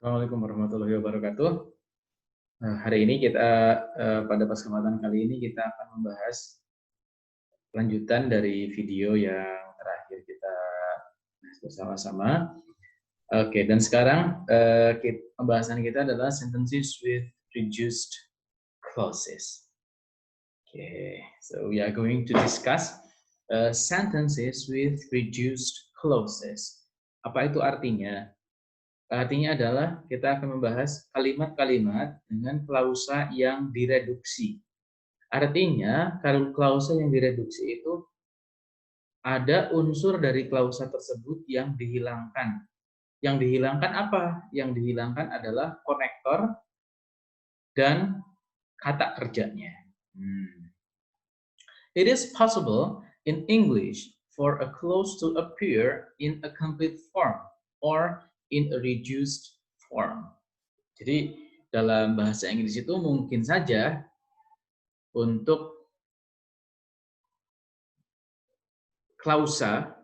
Assalamualaikum warahmatullahi wabarakatuh. Hari ini kita pada kesempatan kali ini kita akan membahas lanjutan dari video yang terakhir kita bahas bersama-sama. Oke, dan sekarang pembahasan kita adalah sentences with reduced clauses. Okay, so we are going to discuss sentences with reduced clauses. Apa itu artinya? Artinya adalah kita akan membahas kalimat-kalimat dengan klausa yang direduksi. Artinya, kalau klausa yang direduksi itu ada unsur dari klausa tersebut yang dihilangkan. Yang dihilangkan apa? Yang dihilangkan adalah konektor dan kata kerjanya. It is possible in English for a clause to appear in a complete form or in a reduced form. Jadi dalam bahasa Inggris itu mungkin saja untuk klausa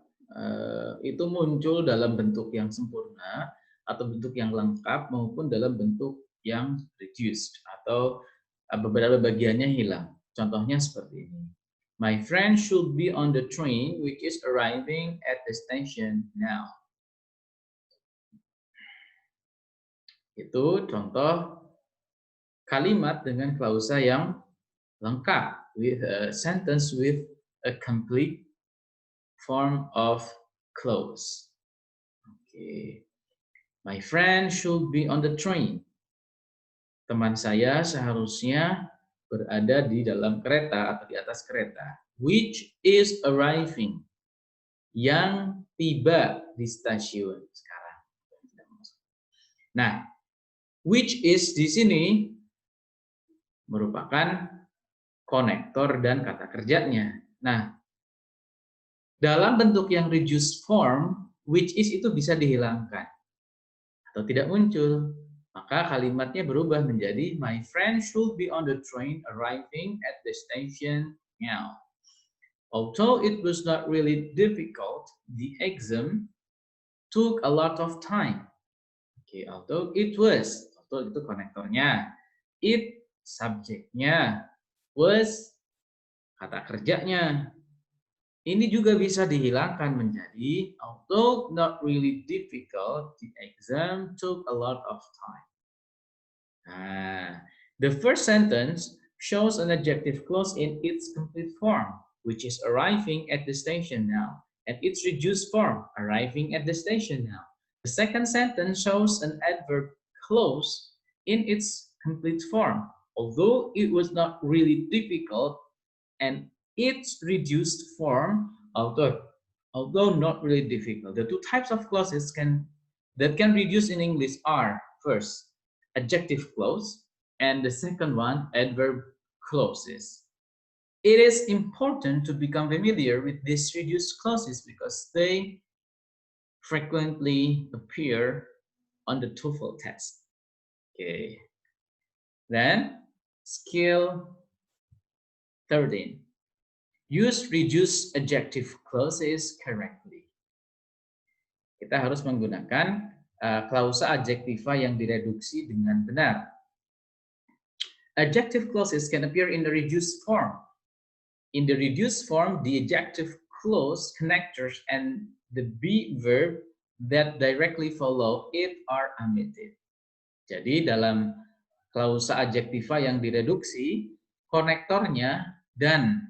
itu muncul dalam bentuk yang sempurna atau bentuk yang lengkap maupun dalam bentuk yang reduced atau beberapa bagiannya hilang. Contohnya seperti ini. My friend should be on the train which is arriving at the station now. Itu contoh kalimat dengan klausa yang lengkap, with a sentence with a complete form of clause. Okay. My friend should be on the train. Teman saya seharusnya berada di dalam kereta atau di atas kereta. Which is arriving. Yang tiba di stasiun sekarang. Nah, which is di sini merupakan konektor dan kata kerjanya. Nah, dalam bentuk yang reduced form, which is itu bisa dihilangkan atau tidak muncul. Maka kalimatnya berubah menjadi my friend should be on the train arriving at the station now. Although it was not really difficult, the exam took a lot of time. Okay, although it itu konektornya, it subjeknya, was kata kerjanya. Ini juga bisa dihilangkan menjadi although not really difficult, the exam took a lot of time. Nah, the first sentence shows an adjective clause in its complete form, which is arriving at the station now, and its reduced form, arriving at the station now. The second sentence shows an adverb clause in its complete form, although it was not really difficult, and its reduced form, although not really difficult. The two types of clauses that can reduce in English are, first, adjective clause, and the second one, adverb clauses. It is important to become familiar with these reduced clauses because they frequently appear on the TOEFL test. Okay. Then, skill 13. Use reduced adjective clauses correctly. Kita harus menggunakan klausa adjektiva yang direduksi dengan benar. Adjective clauses can appear in the reduced form. In the reduced form, the adjective clause, connectors, and the be verb that directly follow it are omitted. Jadi dalam klausa adjektiva yang direduksi, konektornya dan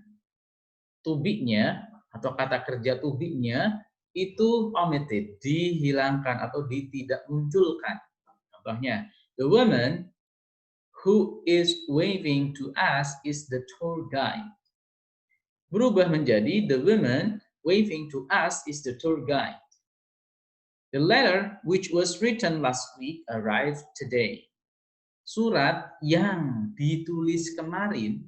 to be-nya atau kata kerja to be-nya itu omitted, dihilangkan atau tidak munculkan. Contohnya, the woman who is waving to us is the tour guide. Berubah menjadi the woman waving to us is the tour guide. The letter which was written last week arrived today. Surat yang ditulis kemarin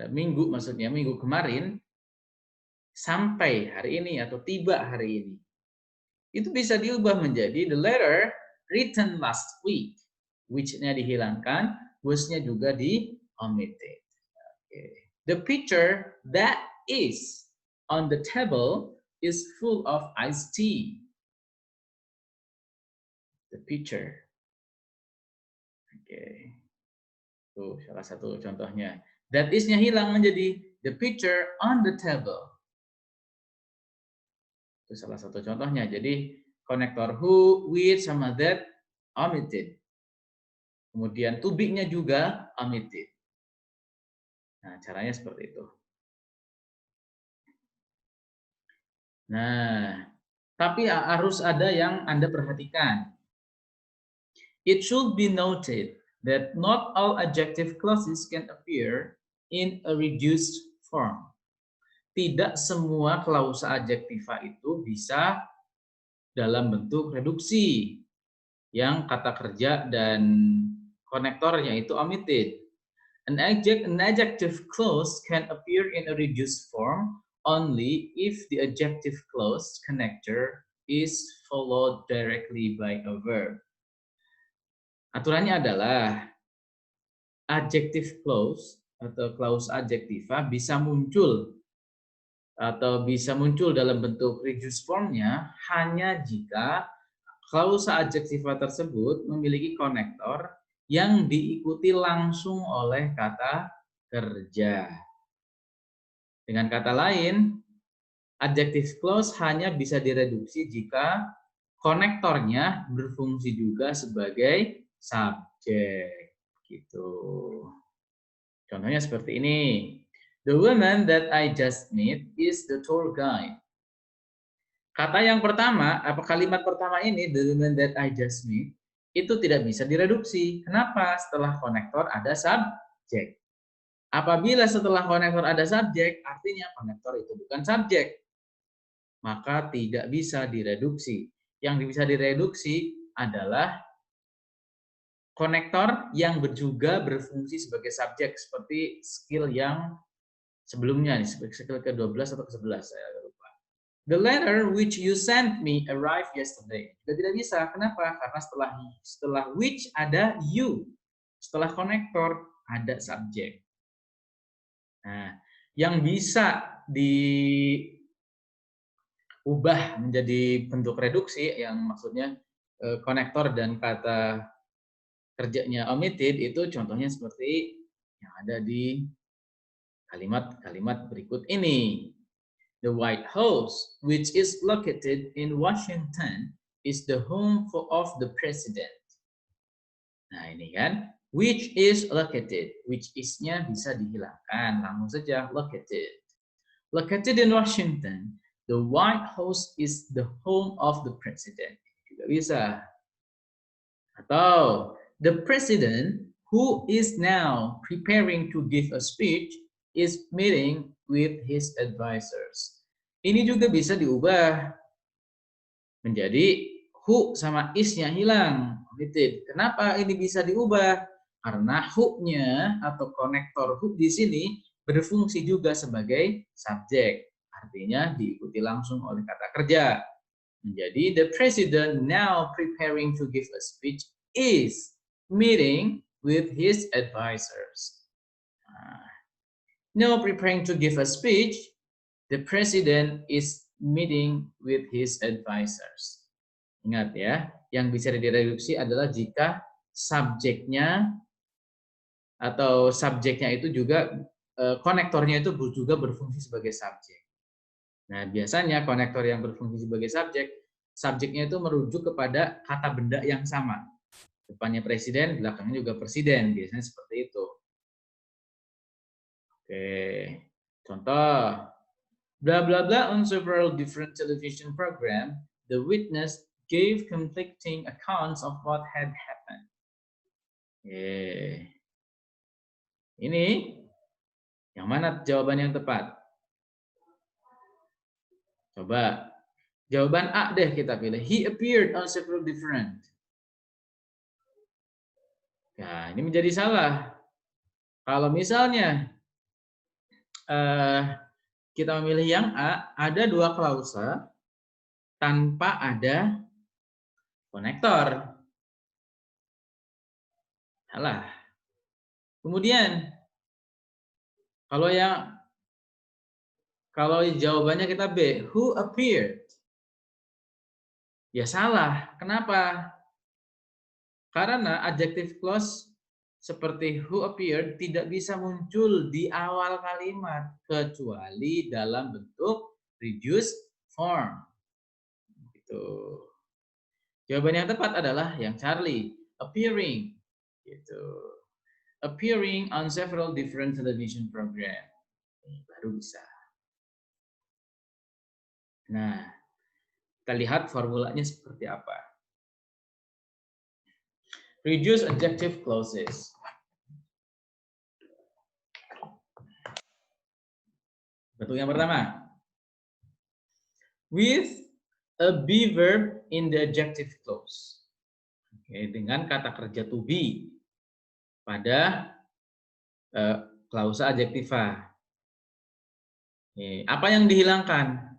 minggu kemarin sampai hari ini atau tiba hari ini. Itu bisa diubah menjadi the letter written last week, which-nya dihilangkan, was-nya juga di-omitted. Okay. The picture that is on the table is full of iced tea. The picture. Oke. Tuh, salah satu contohnya. That is-nya hilang menjadi the picture on the table. Itu salah satu contohnya. Jadi konektor who, with, sama that omitted. Kemudian to be-nya juga omitted. Nah, caranya seperti itu. Nah, tapi harus ada yang Anda perhatikan. It should be noted that not all adjective clauses can appear in a reduced form. Tidak semua klausa adjektiva itu bisa dalam bentuk reduksi yang kata kerja dan konektornya itu omitted. An adjective clause can appear in a reduced form only if the adjective clause connector is followed directly by a verb. Aturannya adalah adjective clause atau clause adjektiva bisa muncul dalam bentuk reduced formnya hanya jika klausa adjektiva tersebut memiliki konektor yang diikuti langsung oleh kata kerja. Dengan kata lain, adjective clause hanya bisa direduksi jika konektornya berfungsi juga sebagai subjek. Gitu. Contohnya seperti ini. The woman that I just met is the tour guide. Kata yang pertama, kalimat pertama ini, the woman that I just met, itu tidak bisa direduksi. Kenapa? Setelah konektor ada subjek. Apabila setelah konektor ada subjek, artinya konektor itu bukan subjek. Maka tidak bisa direduksi. Yang bisa direduksi adalah konektor yang juga berfungsi sebagai subjek, seperti skill yang sebelumnya, skill ke-12 atau ke-11, saya lupa. The letter which you sent me arrived yesterday. Sudah tidak bisa. Kenapa? Karena setelah which ada you. Setelah konektor ada subjek. Nah, yang bisa diubah menjadi bentuk reduksi, yang maksudnya konektor dan kata kerjanya omitted, itu contohnya seperti yang ada di kalimat-kalimat berikut ini. The White House, which is located in Washington, is the home of the president. Nah, ini kan, which is located. Which is-nya bisa dihilangkan, langsung saja located. Located in Washington, the White House is the home of the president. Juga bisa. Atau, the president who is now preparing to give a speech is meeting with his advisors. Ini juga bisa diubah menjadi who sama is-nya hilang. Omitted. Kenapa ini bisa diubah? Karena who-nya atau konektor who di sini berfungsi juga sebagai subjek. Artinya diikuti langsung oleh kata kerja. Menjadi the president now preparing to give a speech is meeting with his advisors. Now preparing to give a speech, the president is meeting with his advisors. Ingat ya, yang bisa direduksi adalah jika subjeknya atau subjeknya itu juga konektornya itu juga berfungsi sebagai subjek. Nah, biasanya konektor yang berfungsi sebagai subjeknya itu merujuk kepada kata benda yang sama. Depannya presiden, belakangnya juga presiden, biasanya seperti itu. Oke, contoh. Blah blah blah on several different television programs, the witness gave conflicting accounts of what had happened. Ini yang mana jawaban yang tepat? Coba jawaban A deh kita pilih. He appeared on several different. Nah, ini menjadi salah. Kalau misalnya kita memilih yang A, ada dua klausa tanpa ada konektor. Salah. Kemudian kalau jawabannya kita B, who appeared? Ya salah. Kenapa? Karena adjective clause seperti who appeared tidak bisa muncul di awal kalimat kecuali dalam bentuk reduced form. Gitu. Jawaban yang tepat adalah yang Charlie, appearing. Gitu. Appearing on several different television program. Ini baru bisa. Nah, kita lihat formulanya seperti apa. Reduce adjective clauses. Bentuk yang pertama. With a be verb in the adjective clause. Oke, dengan kata kerja to be pada klausa adjektiva. Apa yang dihilangkan?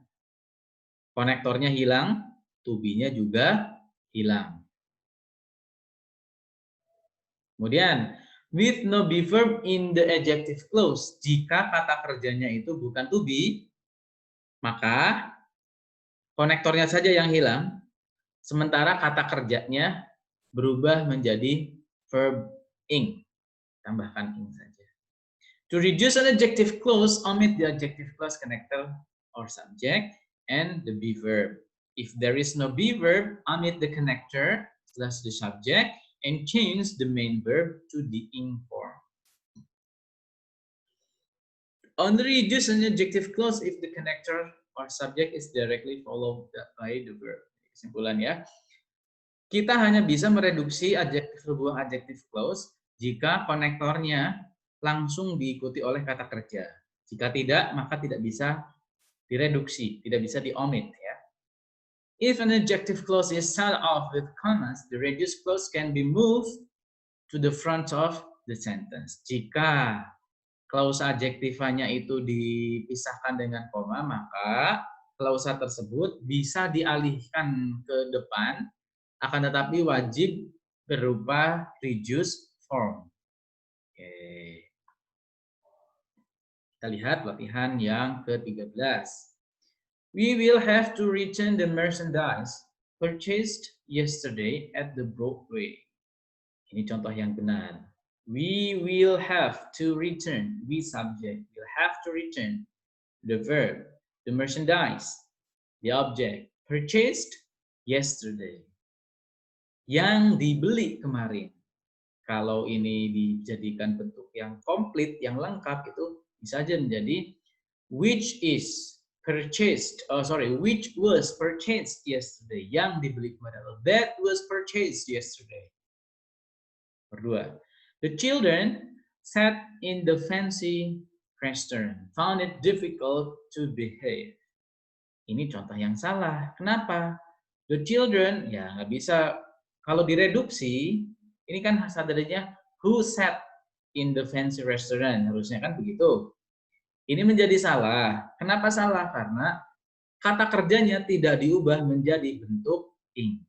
Konektornya hilang, to be-nya juga hilang. Kemudian, with no be verb in the adjective clause. Jika kata kerjanya itu bukan to be, maka konektornya saja yang hilang, sementara kata kerjanya berubah menjadi verb ing. Tambahkan ing saja. To reduce an adjective clause, omit the adjective clause connector or subject and the be verb. If there is no be verb, omit the connector plus the subject and change the main verb to the ing form. Only reduce an adjective clause if the connector or subject is directly followed by the verb. Kesimpulan ya. Kita hanya bisa mereduksi sebuah adjective clause jika konektornya langsung diikuti oleh kata kerja. Jika tidak, maka tidak bisa direduksi, tidak bisa diomit ya. If an adjective clause is start off with commas, the reduced clause can be moved to the front of the sentence. Jika klausa adjektivanya itu dipisahkan dengan koma, maka klausa tersebut bisa dialihkan ke depan, akan tetapi wajib berupa reduced form. Oke. Kita lihat latihan yang ke-13. We will have to return the merchandise purchased yesterday at the Broadway. Ini contoh yang benar. We will have to return. We subject will have to return the verb, the merchandise, the object purchased yesterday. Yang dibeli kemarin. Kalau ini dijadikan bentuk yang komplit, yang lengkap itu bisa saja menjadi which was purchased yesterday. Yang dibeli kemarin. That was purchased yesterday. Kedua, the children sat in the fancy restaurant, found it difficult to behave. Ini contoh yang salah. Kenapa? The children, ya nggak bisa. Kalau direduksi, ini kan sadarinya who sat in the fancy restaurant. Harusnya kan begitu. Ini menjadi salah. Kenapa salah? Karena kata kerjanya tidak diubah menjadi bentuk ing.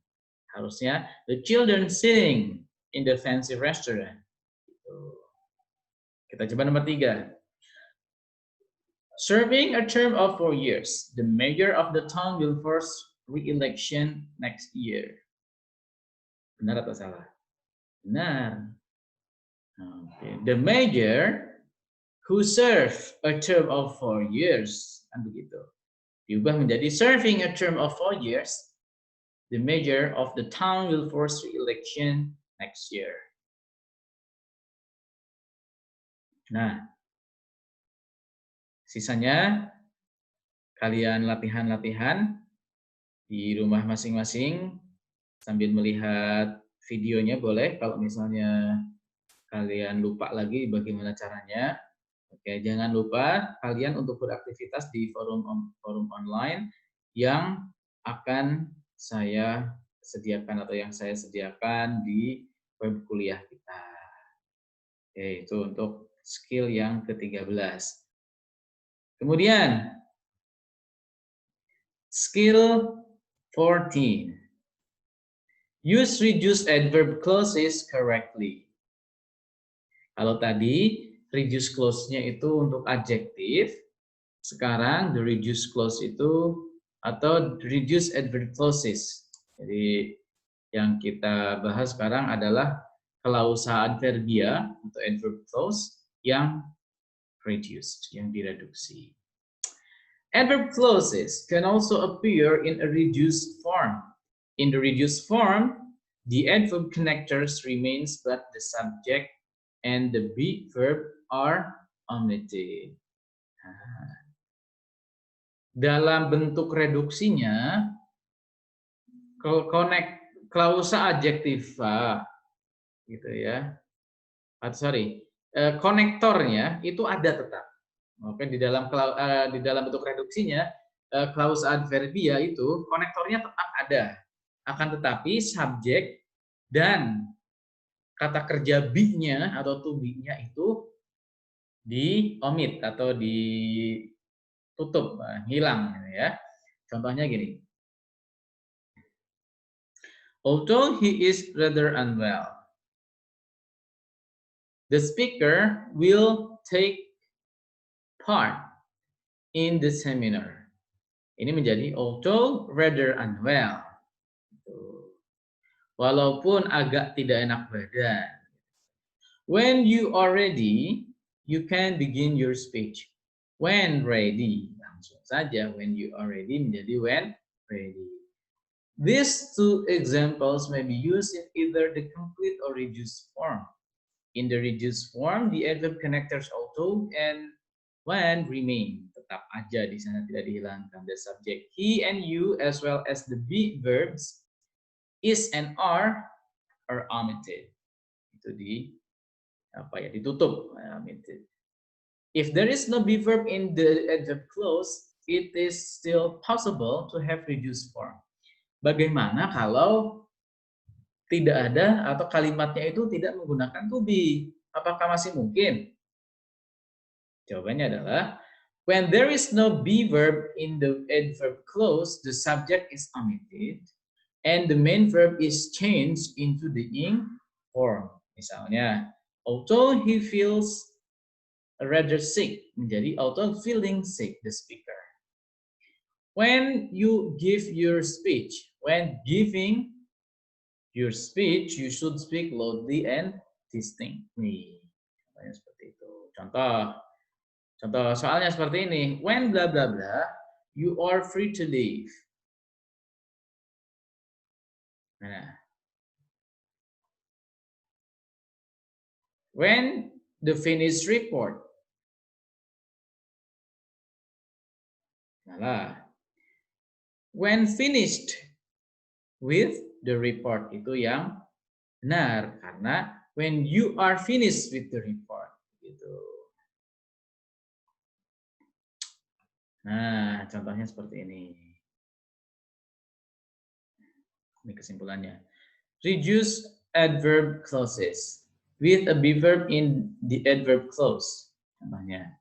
Harusnya the children sitting in the fancy restaurant. Kita coba nomor 3. Serving a term of 4 years, the mayor of the town will force re-election next year. Benar atau salah? Benar. Okay. The mayor who serve a term of 4 years, kan begitu. Diubah menjadi serving a term of 4 years, the mayor of the town will force re-election next year. Nah, sisanya kalian latihan-latihan di rumah masing-masing sambil melihat videonya boleh. Kalau misalnya kalian lupa lagi bagaimana caranya, oke, jangan lupa kalian untuk beraktivitas di forum online yang akan saya sediakan atau yang saya sediakan di web kuliah kita. Oke, itu untuk skill yang ke-13. Kemudian skill 14. Use reduced adverb clauses correctly. Kalau tadi reduced clause-nya itu untuk adjektif, sekarang the reduced clause itu atau reduced adverb clauses. Jadi Yang kita bahas sekarang adalah klausa adverbia atau adverb clause yang reduced, yang direduksi. Adverb clauses can also appear in a reduced form. In the reduced form, the adverb connectors remains but the subject and the be verb are omitted. Dalam bentuk reduksinya, klausa adjektiva gitu ya. Konektornya itu ada tetap. Oke, di dalam bentuk reduksinya klausa adverbia itu konektornya tetap ada. Akan tetapi subjek dan kata kerja be-nya atau to be-nya itu di omit atau ditutup, hilang ya. Contohnya gini. Although he is rather unwell, the speaker will take part in the seminar. Ini menjadi although rather unwell. Walaupun agak tidak enak badan. When you are ready, you can begin your speech. When ready, langsung saja when you are ready menjadi when ready. These two examples may be used in either the complete or reduced form. In the reduced form, the adverb connectors although and when remain. Tetap aja di sana, tidak dihilangkan. The subject he and you as well as the be verbs is and are omitted. Itu ditutup, omitted. If there is no be verb in the adverb clause, it is still possible to have reduced form. Bagaimana kalau tidak ada atau kalimatnya itu tidak menggunakan to be? Apakah masih mungkin? Jawabannya adalah when there is no be verb in the adverb clause, the subject is omitted and the main verb is changed into the ing form. Misalnya, although he feels rather sick menjadi although feeling sick, the speaker. When you give your speech, when giving your speech, you should speak loudly and distinctly. Seperti itu. Contoh soalnya seperti ini. When bla bla bla, you are free to leave. Nah, when the finished report. Nah, when finished with the report itu yang benar karena when you are finished with the report gitu. Nah, contohnya seperti ini. Ini kesimpulannya. Reduce adverb clauses with a be verb in the adverb clause. Contohnya.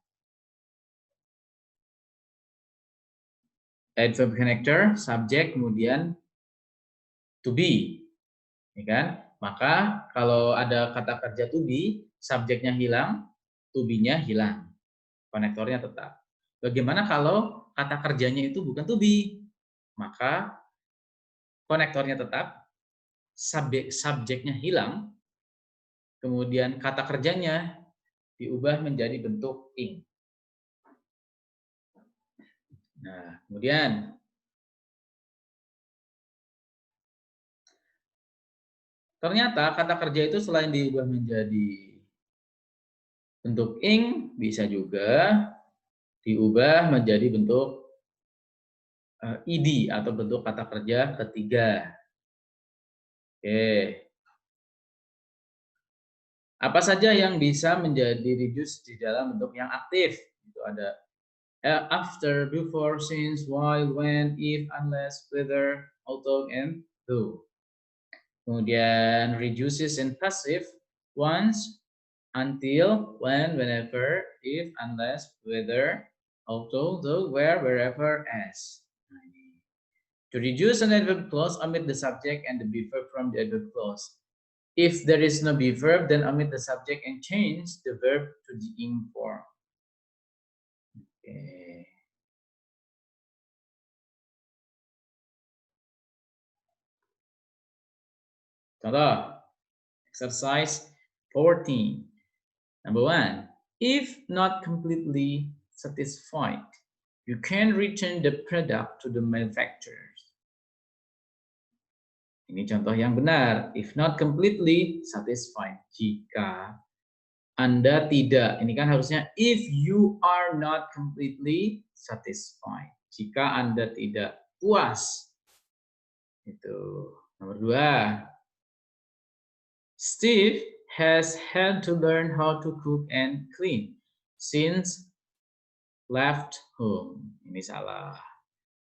Adverb connector, subject, kemudian to be. Ya kan? Maka kalau ada kata kerja to be, subjeknya hilang, to be-nya hilang. Konektornya tetap. Bagaimana kalau kata kerjanya itu bukan to be? Maka konektornya tetap, subjeknya hilang, kemudian kata kerjanya diubah menjadi bentuk ing. Nah, kemudian ternyata kata kerja itu selain diubah menjadi bentuk ing, bisa juga diubah menjadi bentuk id atau bentuk kata kerja ketiga. Oke. Apa saja yang bisa menjadi reduce di dalam bentuk yang aktif? Itu ada after, before, since, while, when, if, unless, whether, although, and though. Kemudian reduces in passive once, until, when, whenever, if, unless, whether, although, though, where, wherever, as. To reduce an adverb clause, omit the subject and the be verb from the adverb clause. If there is no be verb, then omit the subject and change the verb to the ing form. Okay. Contoh, exercise 14. Number 1, if not completely satisfied, you can return the product to the manufacturer. Ini contoh yang benar. If not completely satisfied. Jika Anda tidak, ini kan harusnya if you are not completely satisfied. Jika Anda tidak puas. Itu. Nomor 2. Steve has had to learn how to cook and clean since left home. Ini salah.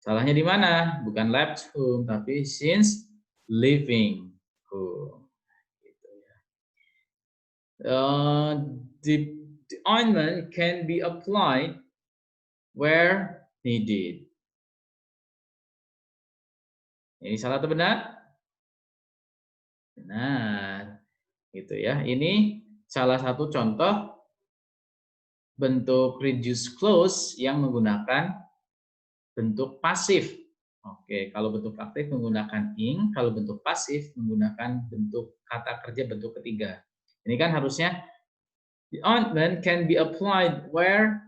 Salahnya di mana? Bukan left home, tapi since leaving home. Gitu ya. The ointment can be applied where needed. Ini salah atau benar? Benar. Gitu ya. Ini salah satu contoh bentuk reduced clause yang menggunakan bentuk pasif. Oke, kalau bentuk aktif menggunakan ing, kalau bentuk pasif menggunakan bentuk kata kerja bentuk ketiga. Ini kan harusnya the ointment can be applied where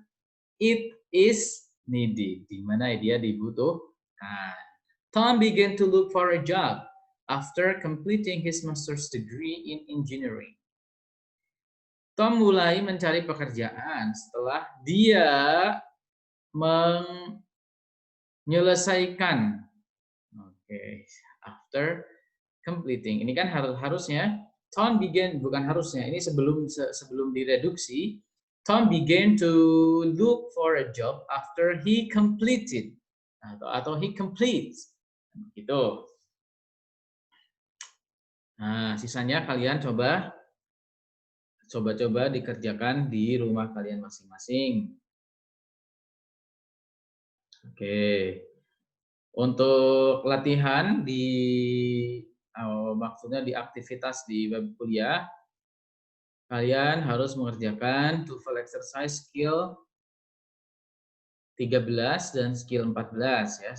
it is needed, di mana dia dibutuhkan. Tom began to look for a job after completing his master's degree in engineering. Tom mulai mencari pekerjaan setelah dia menyelesaikan. Oke, after completing. Ini kan harusnya Tom began, bukan harusnya. Ini sebelum direduksi. Tom began to look for a job after he completed atau he completes. Gitu. Nah, sisanya kalian coba dikerjakan di rumah kalian masing-masing. Oke. Untuk latihan maksudnya di aktivitas di web kuliah, kalian harus mengerjakan TOEFL exercise skill 13 dan skill 14 ya.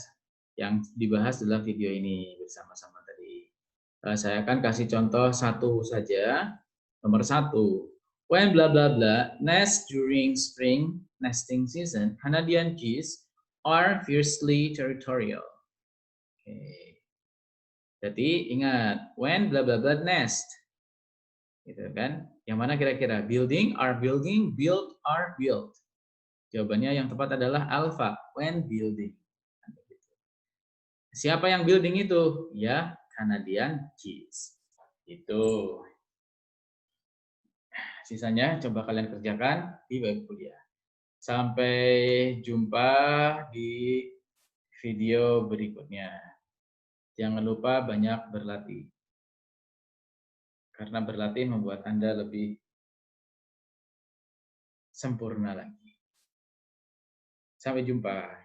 Yang dibahas dalam video ini bersama-sama tadi. Saya akan kasih contoh satu saja. Nomor 1. When blah blah blah nest during spring nesting season, Canadian geese are fiercely territorial. Oke. Jadi ingat, when blah blah blah nest. Gitu kan? Yang mana kira-kira? Building, are building, build, are built. Jawabannya yang tepat adalah alpha, when building. Siapa yang building itu? Ya, Canadian geese. Itu. Sisanya coba kalian kerjakan di web kuliah. Sampai jumpa di video berikutnya. Jangan lupa banyak berlatih. Karena berlatih membuat Anda lebih sempurna lagi. Sampai jumpa.